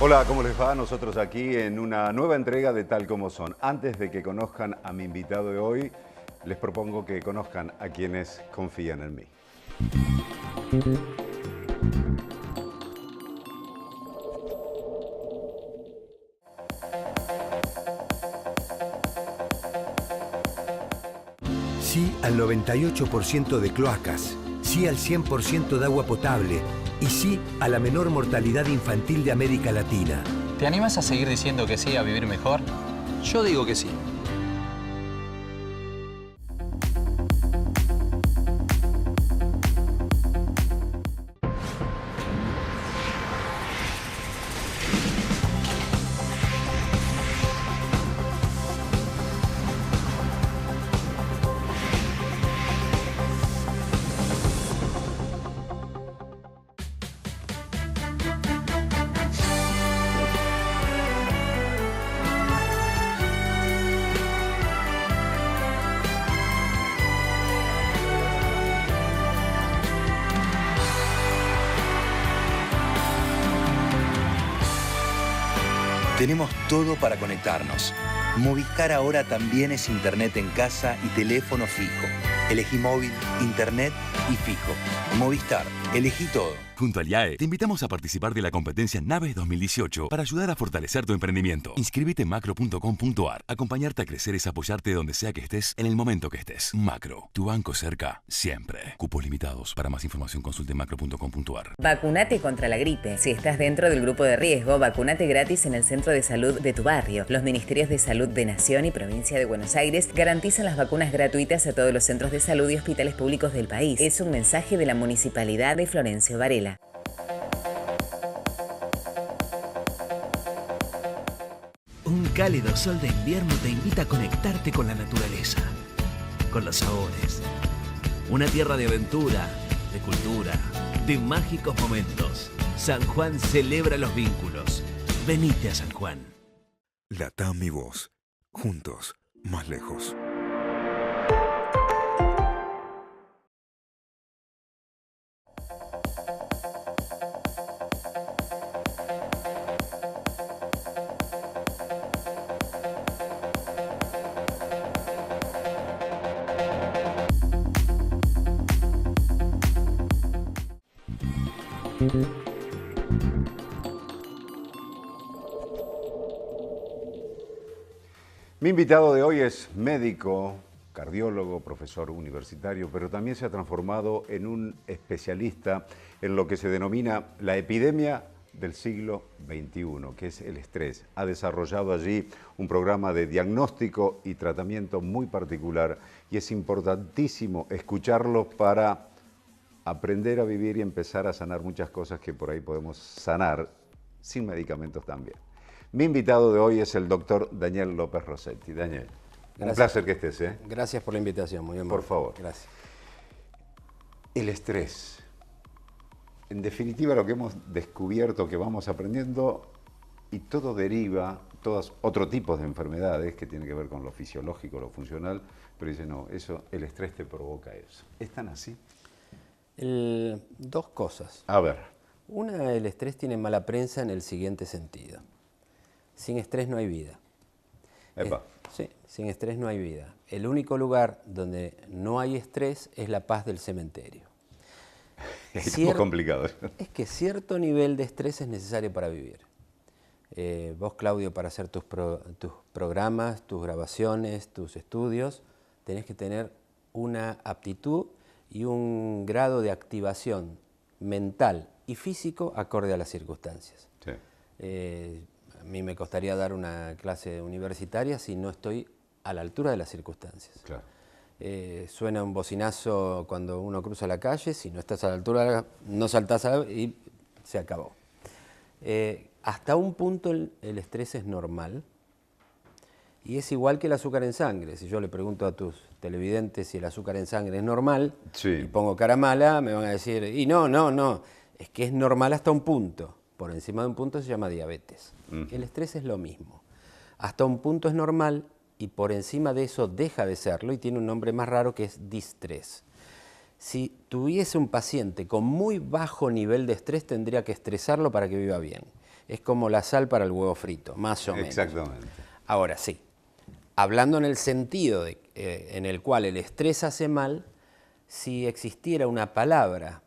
Hola, ¿cómo les va? Nosotros aquí en una nueva entrega de Tal Como Son. Antes de que conozcan a mi invitado de hoy, les propongo que conozcan a quienes confían en mí. Sí al 98% de cloacas, sí al 100% de agua potable y sí a la menor mortalidad infantil de América Latina. ¿Te animas a seguir diciendo que sí a vivir mejor? Yo digo que sí. Tenemos todo para conectarnos. Movistar ahora también es internet en casa y teléfono fijo. Elegí móvil, internet y fijo. Movistar, elegí todo. Junto al IAE, te invitamos a participar de la competencia Naves 2018 para ayudar a fortalecer tu emprendimiento. Inscríbete en macro.com.ar. Acompañarte a crecer es apoyarte donde sea que estés, en el momento que estés. Macro, tu banco cerca, siempre. Cupos limitados. Para más información consulte macro.com.ar. Vacunate contra la gripe. Si estás dentro del grupo de riesgo, vacunate gratis en el centro de salud de tu barrio. Los Ministerios de Salud de Nación y Provincia de Buenos Aires garantizan las vacunas gratuitas a todos los centros de salud y hospitales públicos del país. Es un mensaje de la Municipalidad de Florencio Varela. Un cálido sol de invierno te invita a conectarte con la naturaleza, con los sabores. Una tierra de aventura, de cultura, de mágicos momentos. San Juan celebra los vínculos. Venite a San Juan. LATAM y vos, juntos, más lejos. Mi invitado de hoy es médico, cardiólogo, profesor universitario, pero también se ha transformado en un especialista en lo que se denomina la epidemia del siglo XXI, que es el estrés. Ha desarrollado allí un programa de diagnóstico y tratamiento muy particular y es importantísimo escucharlo para aprender a vivir y empezar a sanar muchas cosas que por ahí podemos sanar sin medicamentos también. Mi invitado de hoy es el doctor Daniel López Rossetti. Daniel, gracias. Un placer que estés. Gracias por la invitación, muy bien. Por favor. Gracias. El estrés. En definitiva, lo que hemos descubierto, que vamos aprendiendo, y todo deriva, todos otro tipos de enfermedades que tienen que ver con lo fisiológico, lo funcional, pero dice, no, eso, el estrés te provoca eso. ¿Es tan así? Dos cosas. A ver. Una, el estrés tiene mala prensa en el siguiente sentido. Sin estrés no hay vida. Epa. Sí, sin estrés no hay vida. El único lugar donde no hay estrés es la paz del cementerio. Es muy complicado. Es que cierto nivel de estrés es necesario para vivir. Vos, Claudio, para hacer tus programas, tus grabaciones, tus estudios, tenés que tener una aptitud y un grado de activación mental y físico acorde a las circunstancias. Sí. A mí me costaría dar una clase universitaria si no estoy a la altura de las circunstancias. Claro. Suena un bocinazo cuando uno cruza la calle, si no estás a la altura, no saltás y se acabó. Hasta un punto el estrés es normal y es igual que el azúcar en sangre. Si yo le pregunto a tus televidentes si el azúcar en sangre es normal, sí, y pongo cara mala, me van a decir, y no, es que es normal hasta un punto. Por encima de un punto se llama diabetes. El estrés es lo mismo. Hasta un punto es normal y por encima de eso deja de serlo y tiene un nombre más raro que es distrés. Si tuviese un paciente con muy bajo nivel de estrés, tendría que estresarlo para que viva bien. es como la sal para el huevo frito, más o menos. Exactamente. Ahora sí, hablando en el sentido en el cual el estrés hace mal, si existiera una palabra,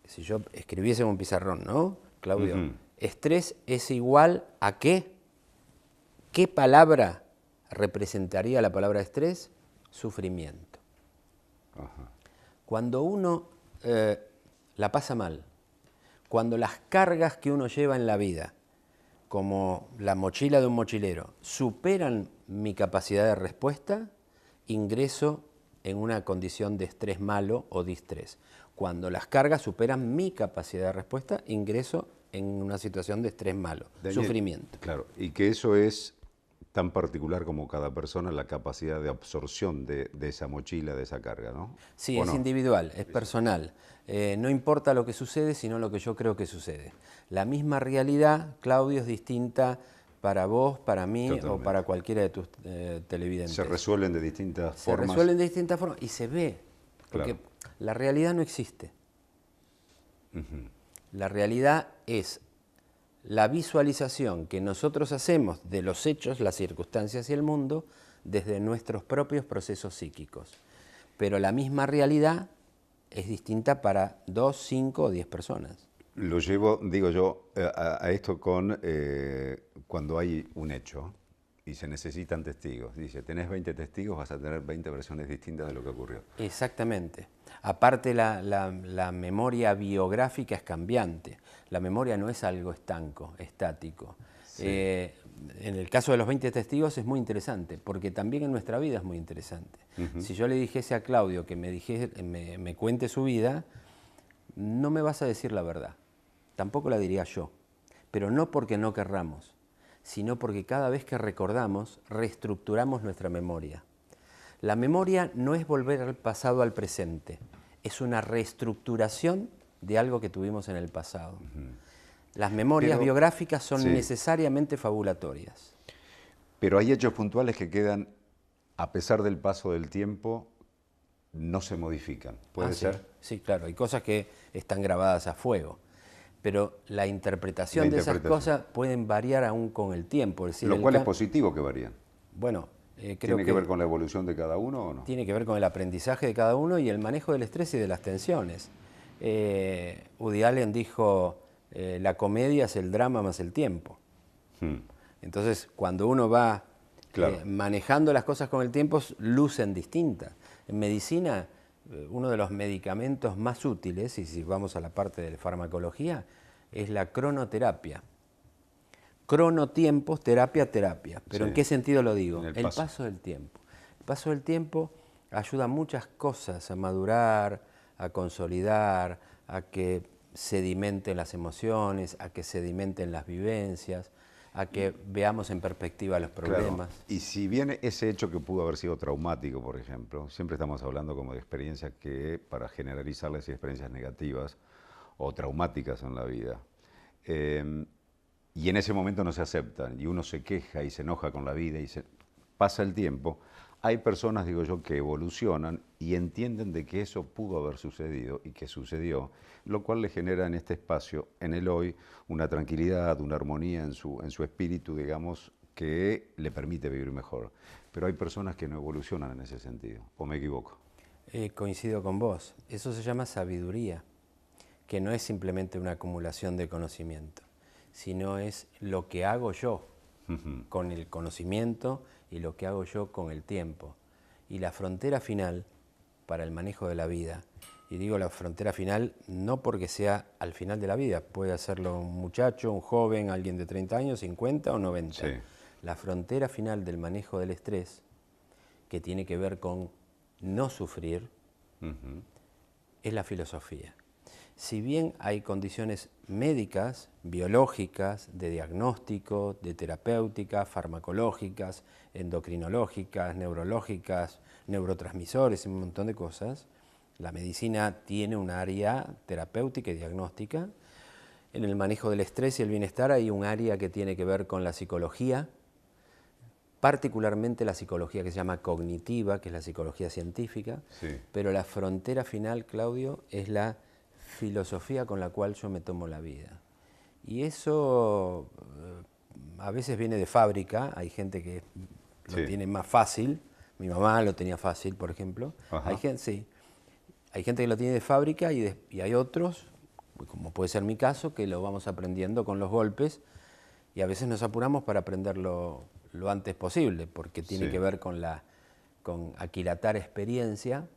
si yo escribiese en un pizarrón, ¿no, Claudio? Estrés es igual a ¿qué? ¿Qué palabra representaría la palabra estrés? Sufrimiento. Ajá. Cuando uno la pasa mal, cuando las cargas que uno lleva en la vida, como la mochila de un mochilero, superan mi capacidad de respuesta, ingreso en una condición de estrés malo o distrés. Cuando las cargas superan mi capacidad de respuesta, ingreso en una situación de estrés malo, Daniel, sufrimiento. Claro, y que eso es tan particular como cada persona, la capacidad de absorción de esa mochila, de esa carga, ¿no? Sí, ¿O es no? individual, es personal. No importa lo que sucede, sino lo que yo creo que sucede. La misma realidad, Claudio, es distinta para vos, para mí Totalmente. o para cualquiera de tus televidentes. Se resuelven de distintas formas. Se resuelven de distintas formas y se ve, porque la realidad no existe. La realidad es la visualización que nosotros hacemos de los hechos, las circunstancias y el mundo desde nuestros propios procesos psíquicos. Pero la misma realidad es distinta para 2, 5 o 10 personas. Lo llevo, digo yo, a esto con cuando hay un hecho y se necesitan testigos. Dice, tenés 20 testigos, vas a tener 20 versiones distintas de lo que ocurrió. Exactamente. Aparte, la memoria biográfica es cambiante. La memoria no es algo estanco, estático. Sí. En el caso de los 20 testigos es muy interesante, porque también en nuestra vida es muy interesante. Si yo le dijese a Claudio que me cuente su vida, no me vas a decir la verdad. Tampoco la diría yo. Pero no porque no querramos, sino porque cada vez que recordamos, reestructuramos nuestra memoria. La memoria no es volver al pasado al presente, es una reestructuración de algo que tuvimos en el pasado. Las memorias biográficas son necesariamente fabulatorias. Pero hay hechos puntuales que quedan, a pesar del paso del tiempo, no se modifican. ¿Puede ser? Sí, claro, hay cosas que están grabadas a fuego. Pero la interpretación de esas cosas pueden variar aún con el tiempo. Es decir, lo cual es positivo que varían. Bueno, creo ¿Tiene que ver con la evolución de cada uno o no? Tiene que ver con el aprendizaje de cada uno y el manejo del estrés y de las tensiones. Woody Allen dijo, la comedia es el drama más el tiempo. Entonces, cuando uno va manejando las cosas con el tiempo, lucen distintas. En medicina, uno de los medicamentos más útiles, y si vamos a la parte de la farmacología, es la cronoterapia. Cronotiempos, terapia, terapia. ¿Pero en qué sentido lo digo? El paso del tiempo. El paso del tiempo ayuda a muchas cosas a madurar, a consolidar, a que sedimenten las emociones, a que sedimenten las vivencias, a que veamos en perspectiva los problemas. Claro. Y si bien ese hecho que pudo haber sido traumático, por ejemplo, siempre estamos hablando como de experiencias que, para generalizarles, experiencias negativas o traumáticas en la vida, y en ese momento no se aceptan, y uno se queja y se enoja con la vida, y pasa el tiempo, hay personas, digo yo, que evolucionan y entienden de que eso pudo haber sucedido y que sucedió, lo cual le genera en este espacio, en el hoy, una tranquilidad, una armonía en su espíritu, digamos, que le permite vivir mejor. Pero hay personas que no evolucionan en ese sentido, ¿o me equivoco? Coincido con vos. Eso se llama sabiduría, que no es simplemente una acumulación de conocimiento, sino es lo que hago yo con el conocimiento y lo que hago yo con el tiempo. Y la frontera final para el manejo de la vida, y digo la frontera final no porque sea al final de la vida, puede hacerlo un muchacho, un joven, alguien de 30 años, 50 o 90. Sí. La frontera final del manejo del estrés, que tiene que ver con no sufrir, es la filosofía. Si bien hay condiciones médicas, biológicas, de diagnóstico, de terapéutica, farmacológicas, endocrinológicas, neurológicas, neurotransmisores, un montón de cosas, la medicina tiene un área terapéutica y diagnóstica. En el manejo del estrés y el bienestar hay un área que tiene que ver con la psicología, particularmente la psicología que se llama cognitiva, que es la psicología científica, pero la frontera final, Claudio, es la filosofía con la cual yo me tomo la vida. Y eso a veces viene de fábrica, hay gente que lo tiene más fácil, mi mamá lo tenía fácil, por ejemplo. Hay gente que lo tiene de fábrica y hay otros, como puede ser mi caso, que lo vamos aprendiendo con los golpes y a veces nos apuramos para aprenderlo lo antes posible, porque tiene que ver con aquilatar experiencia,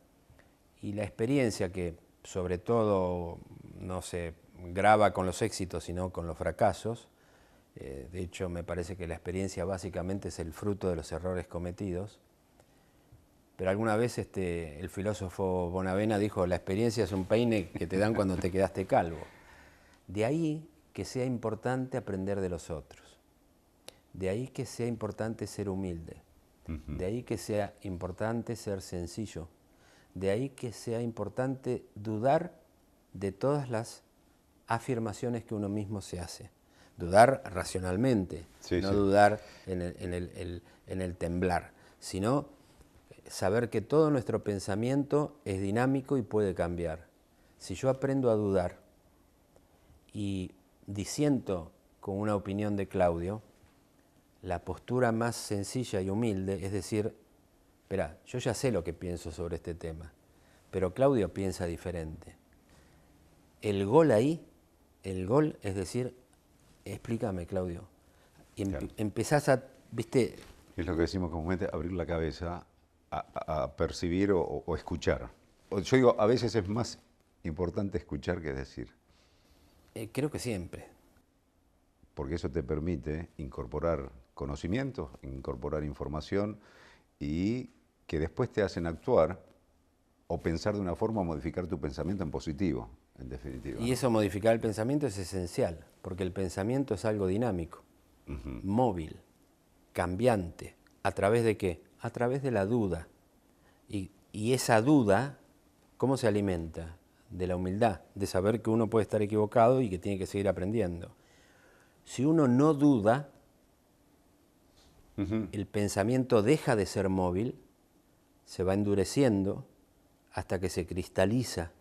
y la experiencia que sobre todo no se graba con los éxitos, sino con los fracasos. De hecho, me parece que la experiencia básicamente es el fruto de los errores cometidos. Pero alguna vez el filósofo Bonavena dijo, la experiencia es un peine que te dan cuando te quedaste calvo. De ahí que sea importante aprender de los otros. De ahí que sea importante ser humilde. De ahí que sea importante ser sencillo. De ahí que sea importante dudar de todas las afirmaciones que uno mismo se hace. Dudar racionalmente, no dudar en el temblar, sino saber que todo nuestro pensamiento es dinámico y puede cambiar. Si yo aprendo a dudar y disiento con una opinión de Claudio, la postura más sencilla y humilde es decir, espera, yo ya sé lo que pienso sobre este tema, pero Claudio piensa diferente. El gol ahí, el gol es decir, explícame, Claudio. Y empezás a, ¿viste? Es lo que decimos comúnmente, abrir la cabeza a percibir o escuchar. Yo digo, a veces es más importante escuchar que decir. Creo que siempre. Porque eso te permite incorporar conocimientos, incorporar información y que después te hacen actuar o pensar de una forma o modificar tu pensamiento en positivo, en definitiva. Y eso, modificar el pensamiento, es esencial, porque el pensamiento es algo dinámico, móvil, cambiante. ¿A través de qué? A través de la duda. Y esa duda, ¿cómo se alimenta? De la humildad, de saber que uno puede estar equivocado y que tiene que seguir aprendiendo. Si uno no duda, el pensamiento deja de ser móvil, se va endureciendo hasta que se cristaliza,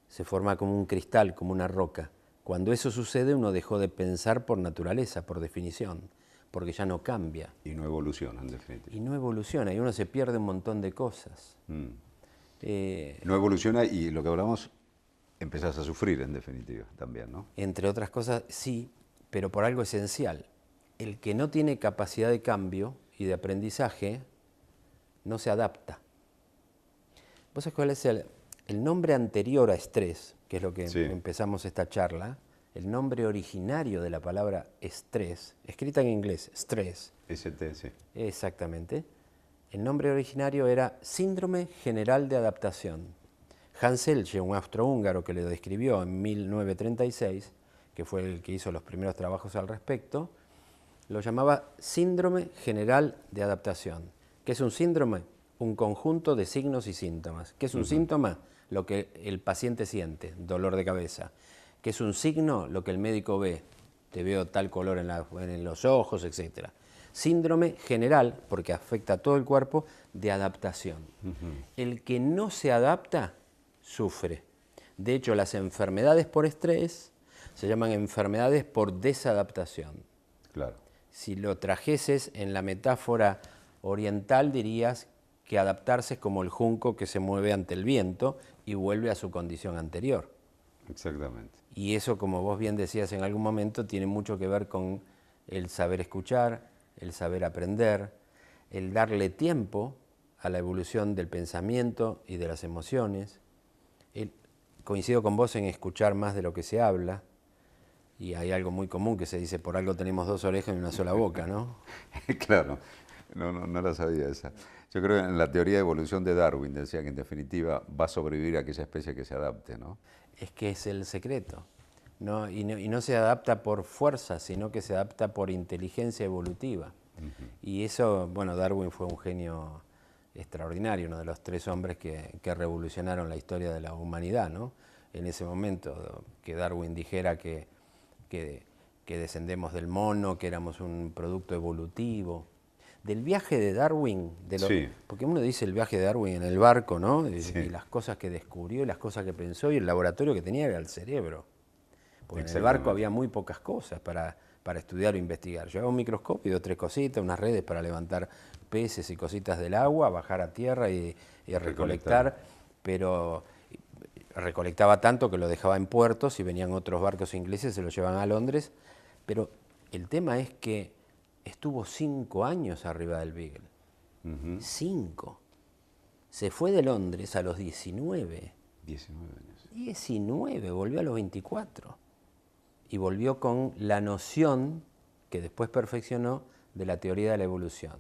se forma como un cristal, como una roca. Cuando eso sucede, uno dejó de pensar por naturaleza, por definición, porque ya no cambia. Y no evoluciona, en definitiva. Y no evoluciona, y uno se pierde un montón de cosas. No evoluciona y lo que hablamos, empezás a sufrir, en definitiva, también, ¿no? Entre otras cosas, sí, pero por algo esencial. El que no tiene capacidad de cambio y de aprendizaje, no se adapta. ¿Vos sabés cuál es el nombre anterior a estrés, que es lo que empezamos esta charla? El nombre originario de la palabra estrés, escrita en inglés, stress. ST, sí. Exactamente. El nombre originario era Síndrome General de Adaptación. Hans Selye, un austrohúngaro que lo describió en 1936, que fue el que hizo los primeros trabajos al respecto, lo llamaba Síndrome General de Adaptación. ¿Qué es un síndrome? Un conjunto de signos y síntomas. ¿Qué es un síntoma? Lo que el paciente siente, dolor de cabeza. ¿Qué es un signo? Lo que el médico ve. Te veo tal color en los ojos, etc. Síndrome general, porque afecta a todo el cuerpo, de adaptación. El que no se adapta, sufre. De hecho, las enfermedades por estrés se llaman enfermedades por desadaptación. Claro. Si lo trajeses en la metáfora oriental, dirías que adaptarse es como el junco que se mueve ante el viento y vuelve a su condición anterior. Exactamente. Y eso, como vos bien decías en algún momento, tiene mucho que ver con el saber escuchar, el saber aprender, el darle tiempo a la evolución del pensamiento y de las emociones. Coincido con vos en escuchar más de lo que se habla, y hay algo muy común que se dice, por algo tenemos dos orejas y una sola boca, ¿no? Claro, no la sabía esa. Yo creo que en la teoría de evolución de Darwin decía que en definitiva va a sobrevivir aquella especie que se adapte, ¿no? Es que es el secreto. Y no se adapta por fuerza, sino que se adapta por inteligencia evolutiva. Y eso, bueno, Darwin fue un genio extraordinario, uno de los 3 hombres que revolucionaron la historia de la humanidad, ¿no? En ese momento, que Darwin dijera que descendemos del mono, que éramos un producto evolutivo. Del viaje de Darwin, porque uno dice el viaje de Darwin en el barco, ¿no? Y las cosas que descubrió y las cosas que pensó, y el laboratorio que tenía era el cerebro. porque en el barco había muy pocas cosas para estudiar o investigar. Llevaba un microscopio y 2 o 3 cositas, unas redes para levantar peces y cositas del agua, bajar a tierra y recolectar, pero recolectaba tanto que lo dejaba en puertos y venían otros barcos ingleses, se lo llevaban a Londres, pero el tema es que estuvo 5 años arriba del Beagle. 5. Se fue de Londres a los 19. 19 años. 19, volvió a los 24. Y volvió con la noción, que después perfeccionó, de la teoría de la evolución.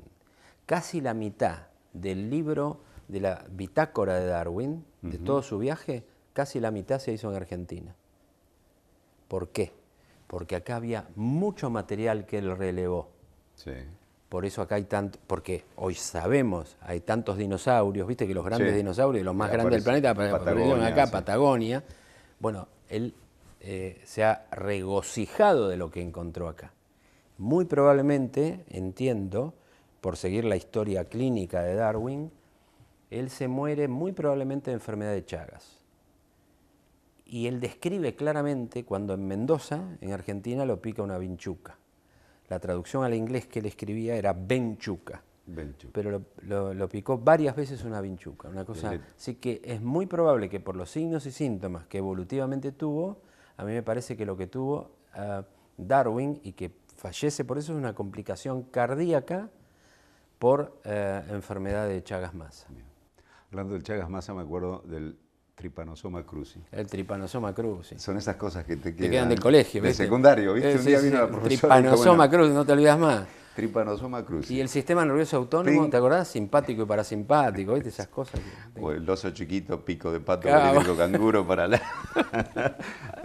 Casi la mitad del libro, de la bitácora de Darwin, de todo su viaje, casi la mitad se hizo en Argentina. ¿Por qué? Porque acá había mucho material que él relevó. Sí. Por eso acá hay tanto, porque hoy sabemos, hay tantos dinosaurios, viste que los grandes dinosaurios, los más grandes del planeta, aparecieron acá, Patagonia. Bueno, él se ha regocijado de lo que encontró acá. Muy probablemente, entiendo, por seguir la historia clínica de Darwin, él se muere muy probablemente de enfermedad de Chagas. Y él describe claramente cuando en Mendoza, en Argentina, lo pica una vinchuca. La traducción al inglés que él escribía era benchuca, pero lo picó varias veces una vinchuca, una cosa. Así que es muy probable que por los signos y síntomas que evolutivamente tuvo, a mí me parece que lo que tuvo Darwin y que fallece por eso es una complicación cardíaca por enfermedad de Chagas-Massa. Hablando del Chagas-Massa me acuerdo del Trypanosoma cruzi. El Trypanosoma cruzi. Son esas cosas que te quedan del colegio, de ¿viste? secundario, ¿viste? Un día vino la profesora. Trypanosoma cruzi, no te olvidas más. Trypanosoma cruzi. Y el sistema nervioso autónomo, ¿te acordás? Simpático y parasimpático, ¿viste? Esas cosas. O el oso chiquito, pico de pato, político canguro para la...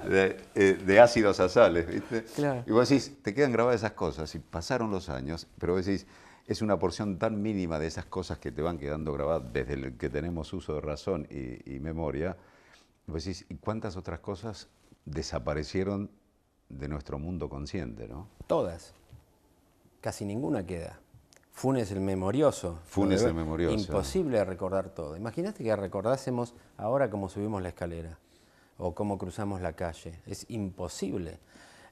de ácidos asales, ¿viste? Claro. Y vos decís, te quedan grabadas esas cosas y pasaron los años, pero vos decís, es una porción tan mínima de esas cosas que te van quedando grabadas desde el que tenemos uso de razón y memoria. Vos decís, ¿y cuántas otras cosas desaparecieron de nuestro mundo consciente, no? Todas. Casi ninguna queda. Funes el memorioso. Funes el memorioso. Imposible de recordar todo. Imagínate que recordásemos ahora cómo subimos la escalera o cómo cruzamos la calle. Es imposible.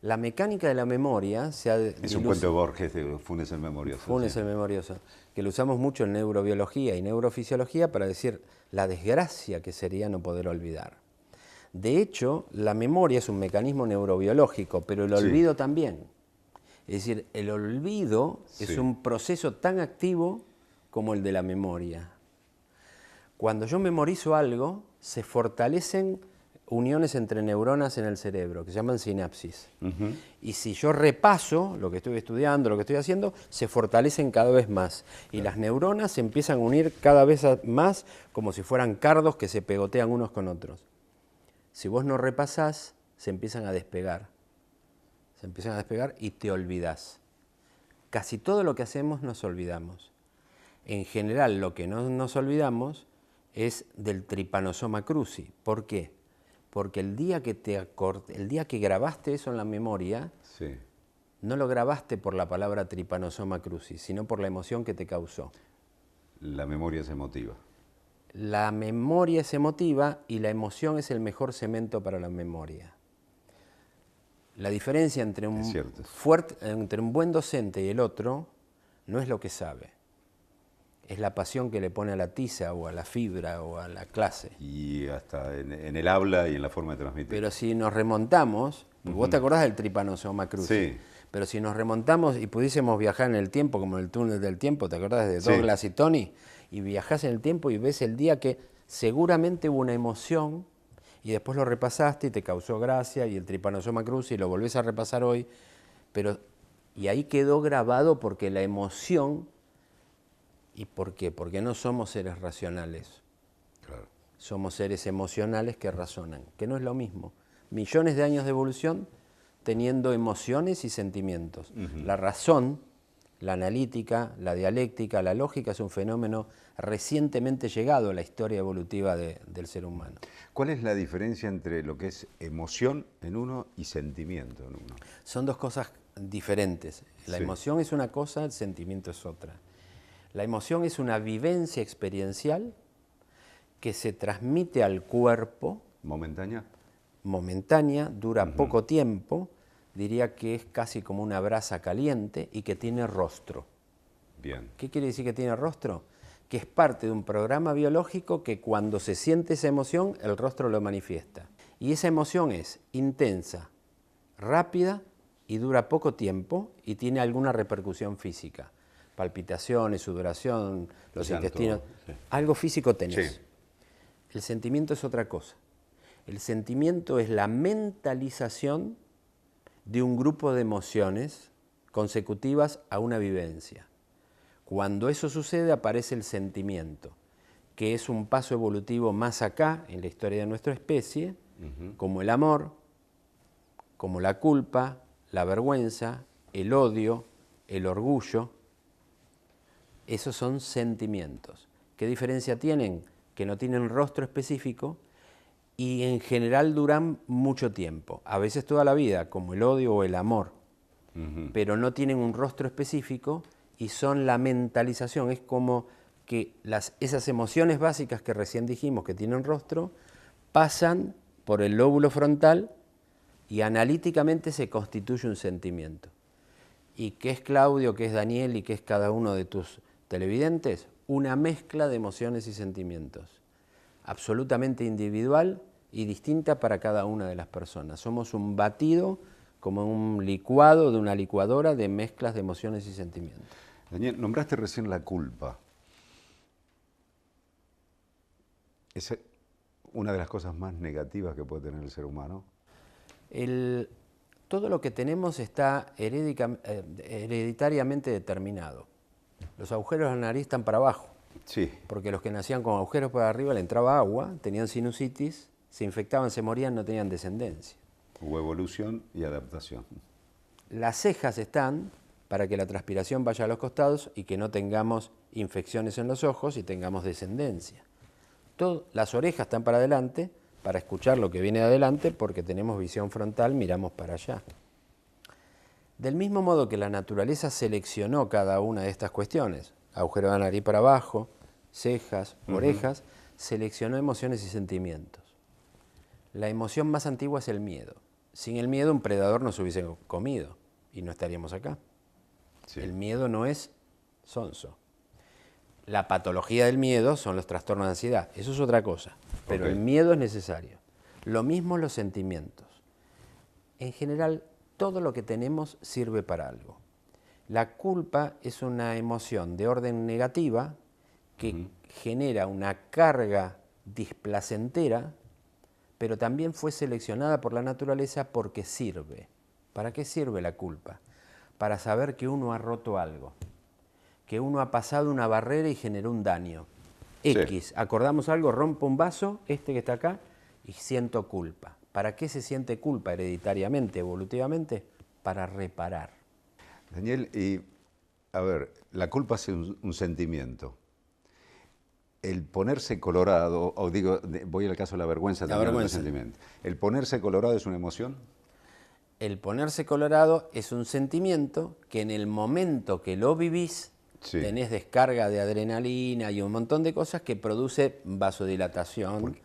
La mecánica de la memoria se ha... Es un cuento de Borges de Funes el memorioso. Funes el memorioso, que lo usamos mucho en neurobiología y neurofisiología para decir la desgracia que sería no poder olvidar. De hecho, la memoria es un mecanismo neurobiológico, pero el olvido también. Es decir, el olvido es un proceso tan activo como el de la memoria. Cuando yo memorizo algo, se fortalecen uniones entre neuronas en el cerebro, que se llaman sinapsis. Y si yo repaso lo que estoy estudiando, lo que estoy haciendo, se fortalecen cada vez más. Y las neuronas se empiezan a unir cada vez más como si fueran cardos que se pegotean unos con otros. Si vos no repasás, se empiezan a despegar. Se empiezan a despegar y te olvidás. Casi todo lo que hacemos nos olvidamos. En general, lo que no nos olvidamos es del Trypanosoma cruzi. ¿Por qué? Porque el día que grabaste eso en la memoria, no lo grabaste por la palabra Trypanosoma cruzi, sino por la emoción que te causó. La memoria es emotiva. La memoria es emotiva y la emoción es el mejor cemento para la memoria. La diferencia entre un buen docente y el otro no es lo que sabe. Es la pasión que le pone a la tiza o a la fibra o a la clase. Y hasta en el habla y en la forma de transmitir. Pero si nos remontamos, vos te acordás del Trypanosoma cruzi, pero si nos remontamos y pudiésemos viajar en el tiempo, como en el túnel del tiempo, ¿te acordás de Douglas y Tony? Y viajás en el tiempo y ves el día que seguramente hubo una emoción y después lo repasaste y te causó gracia y el Trypanosoma cruzi y lo volvés a repasar hoy, y ahí quedó grabado porque la emoción... ¿Y por qué? Porque no somos seres racionales. Claro. Somos seres emocionales que razonan, que no es lo mismo. Millones de años de evolución teniendo emociones y sentimientos. La razón, la analítica, la dialéctica, la lógica es un fenómeno recientemente llegado a la historia evolutiva del ser humano. ¿Cuál es la diferencia entre lo que es emoción en uno y sentimiento en uno? Son dos cosas diferentes. La emoción es una cosa, el sentimiento es otra. La emoción es una vivencia experiencial que se transmite al cuerpo. ¿Momentánea? momentánea, dura poco tiempo, diría que es casi como una brasa caliente y que tiene rostro. Bien. ¿Qué quiere decir que tiene rostro? Que es parte de un programa biológico que cuando se siente esa emoción, el rostro lo manifiesta. Y esa emoción es intensa, rápida y dura poco tiempo y tiene alguna repercusión física. Palpitaciones, sudoración, los Llanto, intestinos. sí. Algo físico tenés. Sí. El sentimiento es otra cosa. El sentimiento es la mentalización de un grupo de emociones consecutivas a una vivencia. Cuando eso sucede aparece el sentimiento, que es un paso evolutivo más acá en la historia de nuestra especie, como el amor, como la culpa, la vergüenza, el odio, el orgullo. Esos son sentimientos. ¿Qué diferencia tienen? Que no tienen rostro específico y en general duran mucho tiempo, a veces toda la vida, como el odio o el amor, pero no tienen un rostro específico y son la mentalización. Es como que esas emociones básicas que recién dijimos que tienen rostro, pasan por el lóbulo frontal y analíticamente se constituye un sentimiento. ¿Y qué es Claudio, qué es Daniel y qué es cada uno de tus televidentes? Una mezcla de emociones y sentimientos, absolutamente individual y distinta para cada una de las personas. Somos un batido, como un licuado de una licuadora de mezclas de emociones y sentimientos. Daniel, nombraste recién la culpa. ¿Es una de las cosas más negativas que puede tener el ser humano? Todo lo que tenemos está hereditariamente determinado. Los agujeros de la nariz están para abajo. Sí. Porque los que nacían con agujeros para arriba le entraba agua, tenían sinusitis, se infectaban, se morían, no tenían descendencia. Hubo evolución y adaptación. Las cejas están para que la transpiración vaya a los costados y que no tengamos infecciones en los ojos y tengamos descendencia. Las orejas están para adelante para escuchar lo que viene de adelante porque tenemos visión frontal, miramos para allá. Del mismo modo que la naturaleza seleccionó cada una de estas cuestiones, agujero de la nariz para abajo, cejas, orejas, seleccionó emociones y sentimientos. La emoción más antigua es el miedo. Sin el miedo un predador nos hubiese comido y no estaríamos acá. Sí. El miedo no es sonso. La patología del miedo son los trastornos de ansiedad. Eso es otra cosa. Pero el miedo es necesario. Lo mismo los sentimientos. En general, todo lo que tenemos sirve para algo. La culpa es una emoción de orden negativa que genera una carga displacentera, pero también fue seleccionada por la naturaleza porque sirve. ¿Para qué sirve la culpa? Para saber que uno ha roto algo, que uno ha pasado una barrera y generó un daño. X, sí. Acordamos algo, rompo un vaso, este que está acá, y siento culpa. ¿Para qué se siente culpa hereditariamente, evolutivamente? Para reparar. Daniel, y a ver, la culpa es un sentimiento. El ponerse colorado, o digo, voy al caso de la vergüenza, también es un sentimiento. ¿El ponerse colorado es una emoción? El ponerse colorado es un sentimiento que en el momento que lo vivís, tenés descarga de adrenalina y un montón de cosas que produce vasodilatación.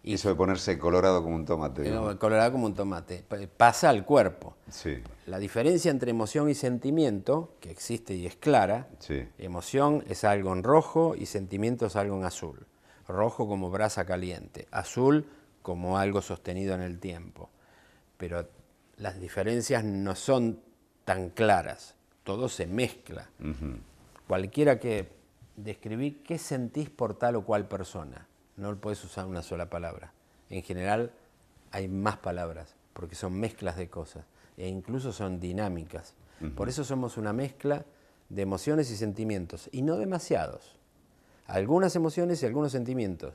Y eso de ponerse colorado como un tomate. Colorado como un tomate. Pasa al cuerpo. Sí. La diferencia entre emoción y sentimiento, que existe y es clara, emoción es algo en rojo y sentimiento es algo en azul. Rojo como brasa caliente, azul como algo sostenido en el tiempo. Pero las diferencias no son tan claras, todo se mezcla. Cualquiera que describí qué sentís por tal o cual persona, no puedes usar una sola palabra. En general hay más palabras, porque son mezclas de cosas, e incluso son dinámicas. Por eso somos una mezcla de emociones y sentimientos, y no demasiados. Algunas emociones y algunos sentimientos.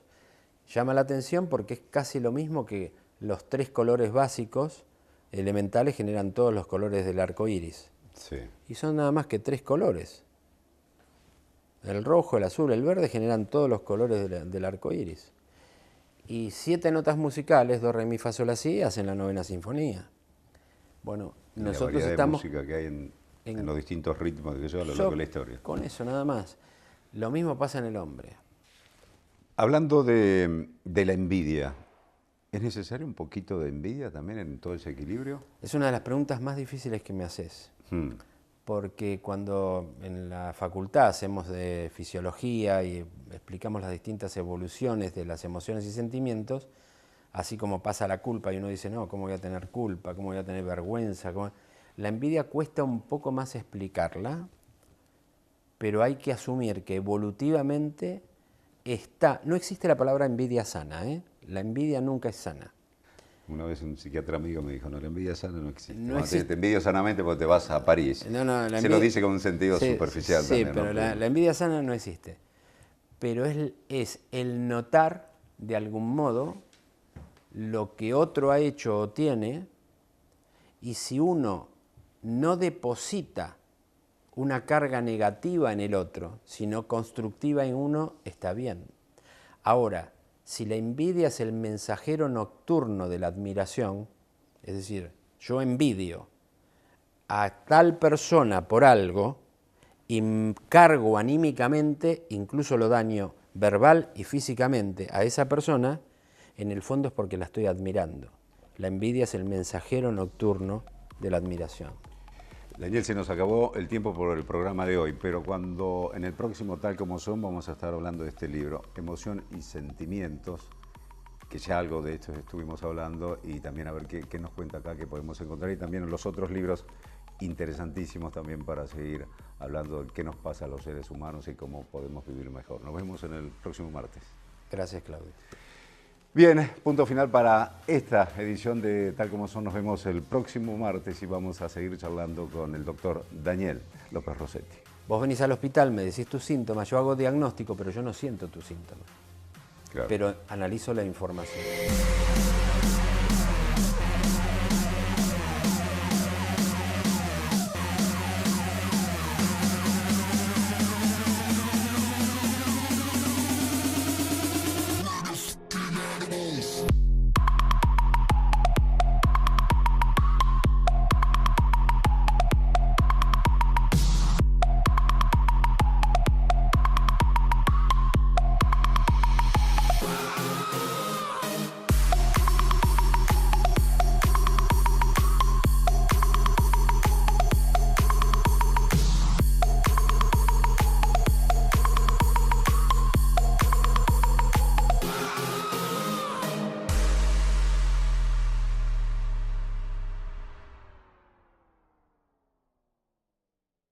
Llama la atención porque es casi lo mismo que los 3 colores básicos elementales generan todos los colores del arco iris. Y son nada más que 3 colores. El rojo, el azul, el verde generan todos los colores del arco iris. Y 7 notas musicales, do, re, mi, fa, sol, la, si, hacen la 9ª sinfonía. Bueno, nosotros la estamos... de música que hay en los distintos ritmos que yo a lo largo de la historia. Con eso nada más. Lo mismo pasa en el hombre. Hablando de la envidia, ¿Es necesario un poquito de envidia también en todo ese equilibrio? Es una de las preguntas más difíciles que me haces. Porque cuando en la facultad hacemos de fisiología y explicamos las distintas evoluciones de las emociones y sentimientos, así como pasa la culpa y uno dice, no, ¿cómo voy a tener culpa? ¿Cómo voy a tener vergüenza? La envidia cuesta un poco más explicarla, pero hay que asumir que evolutivamente no existe la palabra envidia sana, ¿eh? La envidia nunca es sana. Una vez un psiquiatra amigo me dijo, no, la envidia sana no existe. No existe. Te envidio sanamente porque te vas a París. Se lo dice con un sentido superficial también. Sí, pero la envidia sana no existe. Pero es el notar, de algún modo, lo que otro ha hecho o tiene, y si uno no deposita una carga negativa en el otro, sino constructiva en uno, está bien. Ahora, si la envidia es el mensajero nocturno de la admiración, es decir, yo envidio a tal persona por algo y cargo anímicamente, incluso lo daño verbal y físicamente a esa persona, en el fondo es porque la estoy admirando. La envidia es el mensajero nocturno de la admiración. Daniel, se nos acabó el tiempo por el programa de hoy, pero cuando en el próximo Tal Como Son vamos a estar hablando de este libro, Emoción y Sentimientos, que ya algo de esto estuvimos hablando, y también a ver qué nos cuenta acá, qué podemos encontrar, y también los otros libros interesantísimos también para seguir hablando de qué nos pasa a los seres humanos y cómo podemos vivir mejor. Nos vemos en el próximo martes. Gracias, Claudio. Bien, punto final para esta edición de Tal Como Son. Nos vemos el próximo martes y vamos a seguir charlando con el doctor Daniel López Rossetti. Vos venís al hospital, me decís tus síntomas, yo hago diagnóstico, pero yo no siento tus síntomas. Claro. Pero analizo la información.